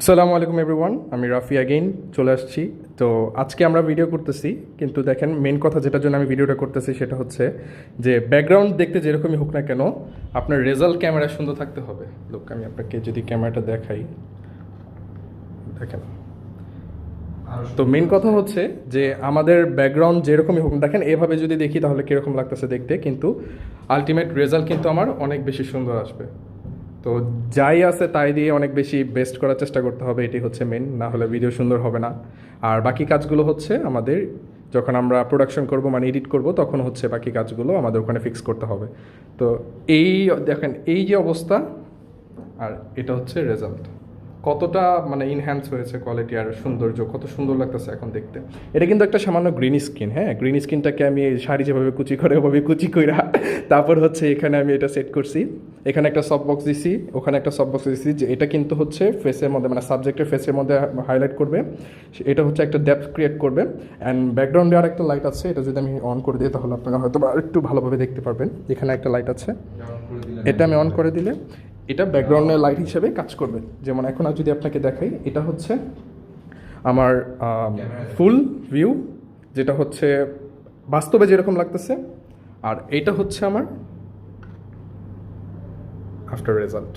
আসসালামু আলাইকুম এভরিওয়ান, আমি রাফি অ্যাগেইন চলে আসছি। তো আজকে আমরা ভিডিও করতেছি, কিন্তু দেখেন মেন কথা যেটার জন্য আমি ভিডিওটা করতেছি সেটা হচ্ছে যে ব্যাকগ্রাউন্ড দেখতে যেরকমই হোক না কেন আপনার রেজাল্ট ক্যামেরা সুন্দর থাকতে হবে। লোক আমি আপনাকে যদি ক্যামেরাটা দেখাই, দেখেন। তো মেন কথা হচ্ছে যে আমাদের ব্যাকগ্রাউন্ড যেরকমই হোক না, দেখেন এভাবে যদি দেখি তাহলে কীরকম লাগতেছে দেখতে, কিন্তু আলটিমেট রেজাল্ট কিন্তু আমার অনেক বেশি সুন্দর আসবে। তো যাই আছে তাই দিয়ে অনেক বেশি বেস্ট করার চেষ্টা করতে হবে, এটি হচ্ছে মেন, না হলে ভিডিও সুন্দর হবে না। আর বাকি কাজগুলো হচ্ছে আমাদের যখন আমরা প্রোডাকশন করব, মানে এডিট করব, তখন হচ্ছে বাকি কাজগুলো আমাদের ওখানে ফিক্স করতে হবে। তো এই দেখেন এই যে অবস্থা, আর এটা হচ্ছে রেজাল্ট, কতটা মানে ইনহ্যান্স হয়েছে কোয়ালিটি আর সৌন্দর্য, কত সুন্দর লাগতেছে এখন দেখতে। এটা কিন্তু একটা সামান্য গ্রিন স্ক্রিন, হ্যাঁ, গ্রিন স্ক্রিনটাকে আমি শাড়ি যেভাবে কুচি করে ওভাবে কুচি কইরা তারপর হচ্ছে এখানে আমি এটা সেট করছি। এখানে একটা সফট বক্স দিছি, ওখানে একটা সফট বক্স দিছি, যে এটা কিন্তু হচ্ছে ফেসের মধ্যে, মানে সাবজেক্টের ফেসের মধ্যে হাইলাইট করবে। এটা হচ্ছে একটা ডেপথ ক্রিয়েট করবে। অ্যান্ড ব্যাকগ্রাউন্ডে আর একটা লাইট আছে, এটা যদি আমি অন করে দিই তাহলে আপনারা হয়তো একটু ভালোভাবে দেখতে পারবেন। এখানে একটা লাইট আছে, এটা আমি অন করে দিলে এটা ব্যাকগ্রাউন্ডের লাইট হিসেবে কাজ করবে। যেমন এখন আর যদি আপনাকে দেখাই, এটা হচ্ছে আমার ফুল ভিউ, যেটা হচ্ছে বাস্তবে যেরকম লাগতেছে, আর এইটা হচ্ছে আমার আফটার রেজাল্ট।